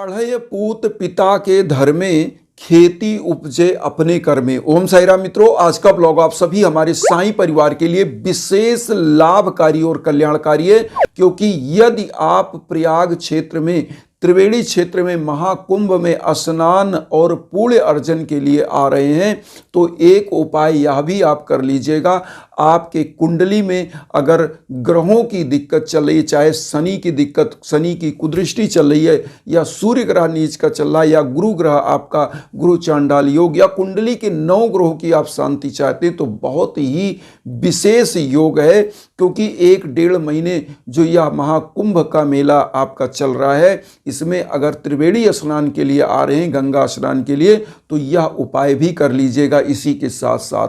पढ़य पूत पिता के धर्मे, खेती उपजे अपने कर्मे। ओम साई राम मित्रों, आज का ब्लॉग आप सभी हमारे साईं परिवार के लिए विशेष लाभकारी और कल्याणकारी है, क्योंकि यदि आप प्रयाग क्षेत्र में, त्रिवेणी क्षेत्र में महाकुंभ में स्नान और पुण्य अर्जन के लिए आ रहे हैं तो एक उपाय यह भी आप कर लीजिएगा। आपके कुंडली में अगर ग्रहों की दिक्कत चल रही है, चाहे शनि की दिक्कत, शनि की कुदृष्टि चल रही है, या सूर्य ग्रह नीच का चल रहा है, या गुरु ग्रह आपका गुरु चांडाल योग, या कुंडली के 9 ग्रहों की आप शांति चाहते हैं तो बहुत ही विशेष योग है। क्योंकि 1-1.5 महीने जो यह महाकुंभ का मेला आपका चल रहा है, इसमें अगर त्रिवेणी स्नान के लिए आ रहे हैं, गंगा स्नान के लिए, तो यह उपाय भी कर लीजिएगा। इसी के साथ साथ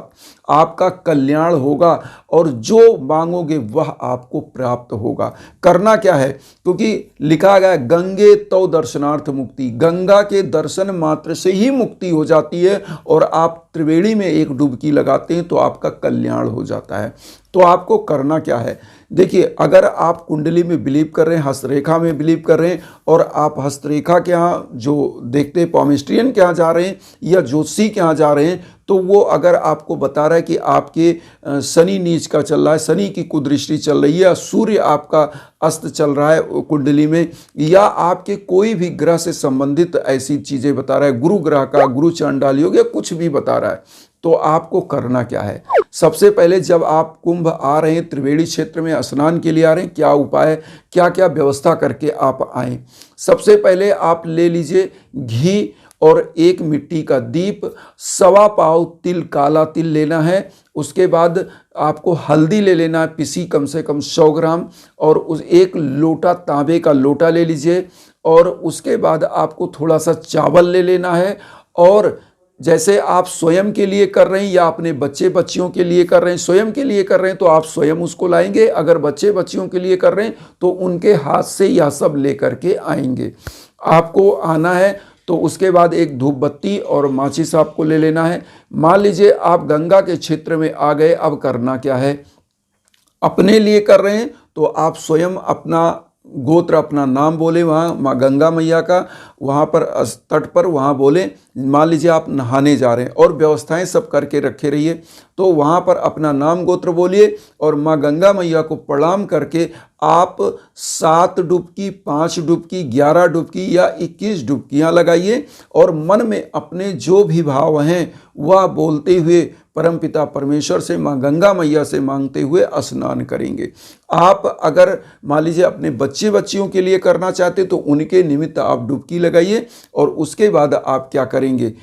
आपका कल्याण होगा और जो मांगोगे वह आपको प्राप्त होगा। करना क्या है, क्योंकि लिखा गया है गंगे तो दर्शनार्थ मुक्ति, गंगा के दर्शन मात्र से ही मुक्ति हो जाती है और आप त्रिवेणी में एक डुबकी लगाते हैं तो आपका कल्याण हो जाता है। तो आपको करना क्या है, देखिए, अगर आप कुंडली में बिलीव कर रहे हैं, हस्तरेखा में बिलीव कर रहे हैं, और आप हस्तरेखा के यहाँ जो देखते हैं पॉमिस्ट्रियन के यहाँ जा रहे हैं या ज्योतिषी के यहाँ जा रहे हैं, तो वो अगर आपको बता रहा है कि आपके शनि नीच का चल रहा है, शनि की कुदृष्टि चल रही है, या सूर्य आपका अस्त चल रहा है कुंडली में, या आपके कोई भी ग्रह से संबंधित ऐसी चीज़ें बता रहा है, गुरु ग्रह का गुरु चांडाल योग या कुछ भी बता रहा है, तो आपको करना क्या है। सबसे पहले जब आप कुंभ आ रहे हैं, त्रिवेणी क्षेत्र में स्नान के लिए आ रहे हैं, क्या उपाय, क्या क्या व्यवस्था करके आप आएँ। सबसे पहले आप ले लीजिए घी और एक मिट्टी का दीप, 1.25 पाव तिल, काला तिल लेना है। उसके बाद आपको हल्दी ले लेना है पिसी, कम से कम 100 ग्राम, और उस 1 लोटा तांबे का लोटा ले लीजिए। और उसके बाद आपको थोड़ा सा चावल ले लेना है, और जैसे आप स्वयं के लिए कर रहे हैं या अपने बच्चे बच्चियों के लिए कर रहे हैं, स्वयं के लिए कर रहे हैं तो आप स्वयं उसको लाएंगे, अगर बच्चे बच्चियों के लिए कर रहे हैं तो उनके हाथ से यह सब लेकर के आएंगे। आपको आना है तो उसके बाद एक धूप बत्ती और माचिस आपको ले लेना है। मान लीजिए आप गंगा के क्षेत्र में आ गए, अब करना क्या है, अपने लिए कर रहे हैं तो आप स्वयं अपना गोत्र, अपना नाम बोले, वहाँ माँ गंगा मैया का वहाँ पर तट पर वहाँ बोले। मान लीजिए आप नहाने जा रहे हैं और व्यवस्थाएं सब करके रखे रहिए, तो वहाँ पर अपना नाम गोत्र बोलिए और माँ गंगा मैया को प्रणाम करके आप 7 डुबकी, 5 डुबकी, 11 डुबकी या 21 डुबकियाँ लगाइए, और मन में अपने जो भी भाव हैं वह बोलते हुए परमपिता परमेश्वर से, माँ गंगा मैया से मांगते हुए स्नान करेंगे। आप अगर मान लीजिए अपने बच्चे बच्चियों के लिए करना चाहते तो उनके निमित्त आप डुबकी लगाइए, और उसके बाद आप क्या करेंगे,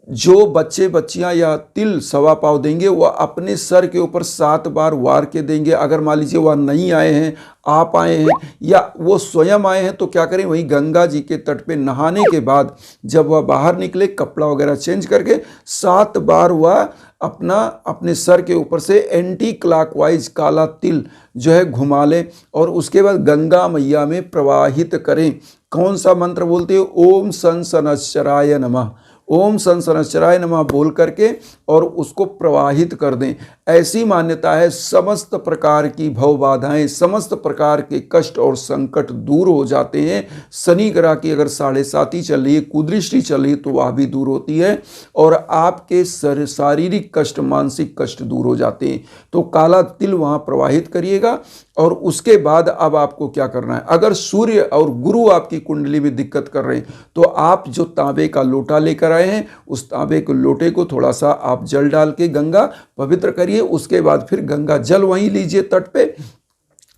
जो बच्चे बच्चियां या तिल 1.25 पाव देंगे वह अपने सर के ऊपर 7 बार वार के देंगे। अगर मान लीजिए वह नहीं आए हैं, आप आए हैं या वो स्वयं आए हैं, तो क्या करें, वहीं गंगा जी के तट पे नहाने के बाद जब वह बाहर निकले, कपड़ा वगैरह चेंज करके 7 बार वह अपने सर के ऊपर से एंटी क्लॉकवाइज काला तिल जो है घुमा लें, और उसके बाद गंगा मैया में प्रवाहित करें। कौन सा मंत्र बोलते हो, ओम सन शनैश्चराय नमः, ओम सन शनैश्चराय नमः बोल करके और उसको प्रवाहित कर दें। ऐसी मान्यता है समस्त प्रकार की भव बाधाएं, समस्त प्रकार के कष्ट और संकट दूर हो जाते हैं। शनि ग्रह की अगर 7.5 चल रही है, कुदृष्टि चल रही है, तो वह भी दूर होती है, और आपके शारीरिक कष्ट, मानसिक कष्ट दूर हो जाते हैं। तो काला तिल वहाँ प्रवाहित करिएगा। और उसके बाद अब आपको क्या करना है, अगर सूर्य और गुरु आपकी कुंडली में दिक्कत कर रहे हैं तो आप जो तांबे का लोटा लेकर आए हैं, उस तांबे के लोटे को थोड़ा सा आप जल डाल के गंगा पवित्र करिए। उसके बाद फिर गंगा जल वहीं लीजिए तट पे,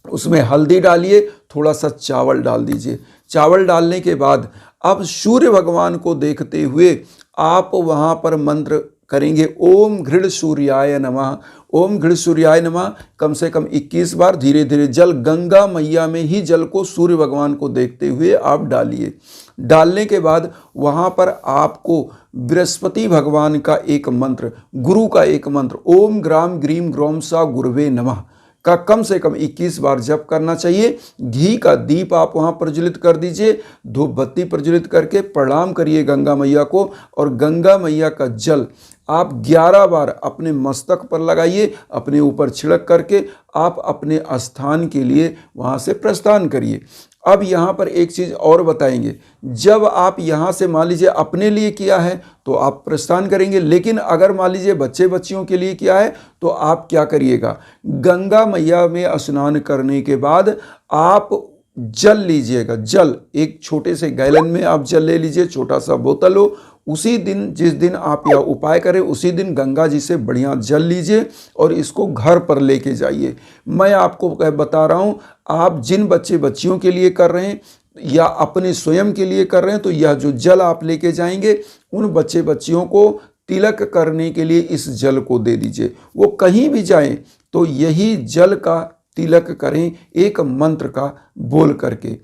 उसमें हल्दी डालिए, थोड़ा सा चावल डाल दीजिए। चावल डालने के बाद अब सूर्य भगवान को देखते हुए आप वहाँ पर मंत्र करेंगे, ओम घृण सूर्याय नमः, ओम घृण सूर्याय नमः, कम से कम 21 बार। धीरे धीरे जल गंगा मैया में ही जल को सूर्य भगवान को देखते हुए आप डालिए। डालने के बाद वहाँ पर आपको बृहस्पति भगवान का एक मंत्र, गुरु का एक मंत्र, ओम ग्राम ग्रीम ग्रोम सा गुरुवे नमः का कम से कम 21 बार जप करना चाहिए। घी का दीप आप वहाँ प्रज्वलित कर दीजिए, धूप बत्ती प्रज्वलित करके प्रणाम करिए गंगा मैया को, और गंगा मैया का जल आप 11 बार अपने मस्तक पर लगाइए, अपने ऊपर छिड़क करके आप अपने स्थान के लिए वहाँ से प्रस्थान करिए। अब यहाँ पर एक चीज़ और बताएंगे, जब आप यहाँ से मान लीजिए अपने लिए किया है तो आप प्रस्थान करेंगे, लेकिन अगर मान लीजिए बच्चे बच्चियों के लिए किया है तो आप क्या करिएगा, गंगा मैया में स्नान करने के बाद आप जल लीजिएगा। जल एक छोटे से गैलन में आप जल ले लीजिए, छोटा सा बोतल हो। उसी दिन जिस दिन आप यह उपाय करें उसी दिन गंगा जी से बढ़िया जल लीजिए और इसको घर पर लेके जाइए। मैं आपको बता रहा हूँ, आप जिन बच्चे बच्चियों के लिए कर रहे हैं या अपने स्वयं के लिए कर रहे हैं, तो यह जो जल आप लेके जाएंगे उन बच्चे बच्चियों को तिलक करने के लिए इस जल को दे दीजिए। वो कहीं भी जाएं तो यही जल का तिलक करें, एक मंत्र का बोल करके।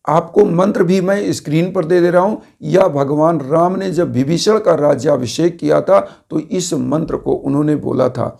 आपको मंत्र भी मैं स्क्रीन पर दे रहा हूं। या भगवान राम ने जब विभीषण का राज्याभिषेक किया था तो इस मंत्र को उन्होंने बोला था।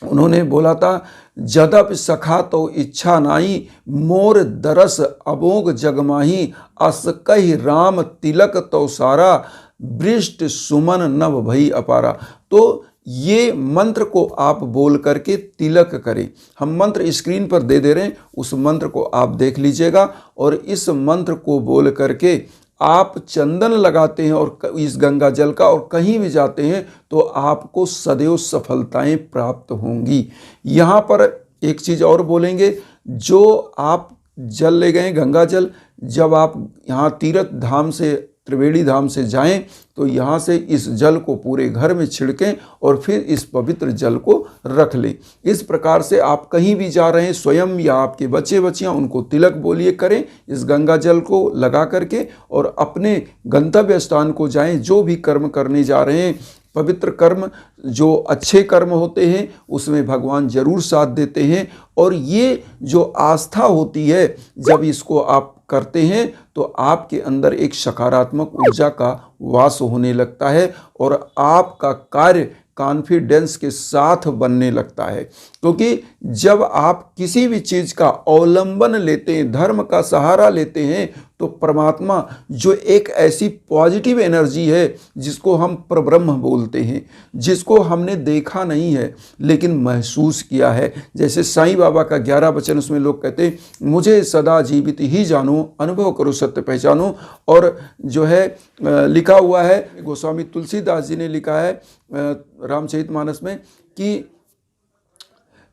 उन्होंने बोला था, जदप सखा तो इच्छा नाई, मोर दरस अबोग जगमाही, अस कहि राम तिलक तो सारा, बृष्ट सुमन नभ भई अपारा। तो ये मंत्र को आप बोल करके तिलक करें। हम मंत्र स्क्रीन पर दे रहे हैं, उस मंत्र को आप देख लीजिएगा और इस मंत्र को बोल करके आप चंदन लगाते हैं और इस गंगा जल का और कहीं भी जाते हैं तो आपको सदैव सफलताएं प्राप्त होंगी। यहाँ पर एक चीज़ और बोलेंगे, जो आप जल ले गए गंगा जल, जब आप यहाँ तीर्थ धाम से त्रिवेणी धाम से जाएं तो यहाँ से इस जल को पूरे घर में छिड़कें और फिर इस पवित्र जल को रख लें। इस प्रकार से आप कहीं भी जा रहे हैं, स्वयं या आपके बच्चे बच्चियाँ, उनको तिलक बोलिए करें इस गंगा जल को लगा करके और अपने गंतव्य स्थान को जाएं। जो भी कर्म करने जा रहे हैं, पवित्र कर्म, जो अच्छे कर्म होते हैं उसमें भगवान जरूर साथ देते हैं। और ये जो आस्था होती है, जब इसको आप करते हैं तो आपके अंदर एक सकारात्मक ऊर्जा का वास होने लगता है और आपका कार्य कॉन्फिडेंस के साथ बनने लगता है। क्योंकि जब आप किसी भी चीज़ का अवलंबन लेते हैं, धर्म का सहारा लेते हैं, तो परमात्मा जो एक ऐसी पॉजिटिव एनर्जी है जिसको हम परब्रह्म बोलते हैं, जिसको हमने देखा नहीं है लेकिन महसूस किया है। जैसे साईं बाबा का 11 वचन, उसमें लोग कहते हैं, मुझे सदा जीवित ही जानो, अनुभव करो सत्य पहचानो। और जो है लिखा हुआ है, गोस्वामी तुलसीदास जी ने लिखा है रामचरितमानस में कि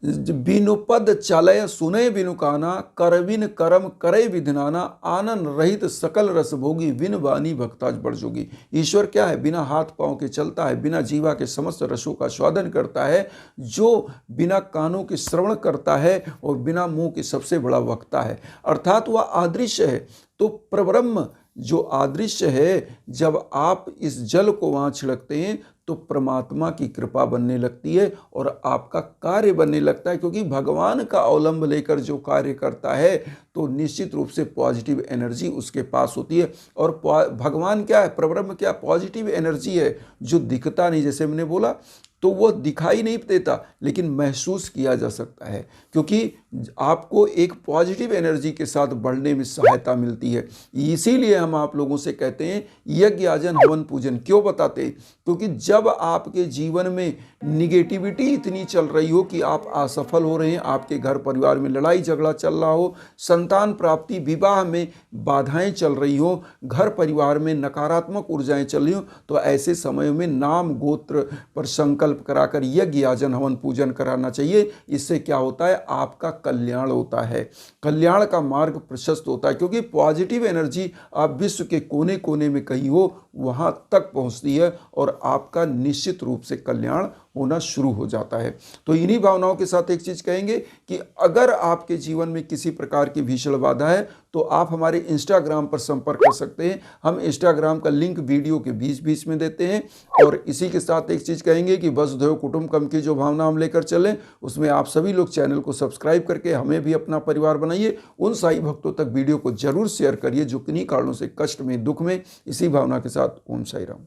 बिनु पद चलय सुनय बिनु काना, करबिन करम करे विधनाना, आनंद रहित सकल रस भोगी, बिन वाणी भक्ताज बढ़ जोगी। ईश्वर क्या है? बिना हाथ पांव के चलता है, बिना जीवा के समस्त रसों का स्वादन करता है, जो बिना कानों के श्रवण करता है और बिना मुंह के सबसे बड़ा वक्ता है। अर्थात वह अदृश्य है। तो परब्रह्म जो अदृश्य है, जब आप इस जल को वहाँ छिड़कते हैं तो परमात्मा की कृपा बनने लगती है और आपका कार्य बनने लगता है। क्योंकि भगवान का अवलंब लेकर जो कार्य करता है तो निश्चित रूप से पॉजिटिव एनर्जी उसके पास होती है। और भगवान क्या है? परब्रह्म क्या? पॉजिटिव एनर्जी है जो दिखता नहीं। जैसे मैंने बोला, तो वो दिखाई नहीं देता लेकिन महसूस किया जा सकता है, क्योंकि आपको एक पॉजिटिव एनर्जी के साथ बढ़ने में सहायता मिलती है। इसीलिए हम आप लोगों से कहते हैं यज्ञ याजन हवन पूजन क्यों बताते हैं? क्योंकि जब आपके जीवन में निगेटिविटी इतनी चल रही हो कि आप असफल हो रहे हैं, आपके घर परिवार में लड़ाई झगड़ा चल रहा हो, संतान प्राप्ति विवाह में बाधाएं चल रही हो, घर परिवार में नकारात्मक ऊर्जाएं चल रही हो, तो ऐसे समय में नाम गोत्र पर संकल्प कराकर यज्ञ याजन हवन पूजन कराना चाहिए। इससे क्या होता है? आपका कल्याण होता है, कल्याण का मार्ग प्रशस्त होता है। क्योंकि पॉजिटिव एनर्जी आप विश्व के कोने कोने में कहीं हो वहां तक पहुंचती है और आपका निश्चित रूप से कल्याण होना शुरू हो जाता है। तो इन्हीं भावनाओं के साथ एक चीज कहेंगे कि अगर आपके जीवन में किसी प्रकार की भीषण बाधा है तो आप हमारे इंस्टाग्राम पर संपर्क कर सकते हैं। हम इंस्टाग्राम का लिंक वीडियो के बीच बीच में देते हैं। और इसी के साथ एक चीज कहेंगे कि वसुधैव कुटुंबकम की जो भावना हम लेकर चलें, उसमें आप सभी लोग चैनल को सब्सक्राइब करके हमें भी अपना परिवार बनाइए। उन साई भक्तों तक वीडियो को जरूर शेयर करिए जो किन्हीं कारणों से कष्ट में, दुख में। इसी भावना के साथ ओम साई राम।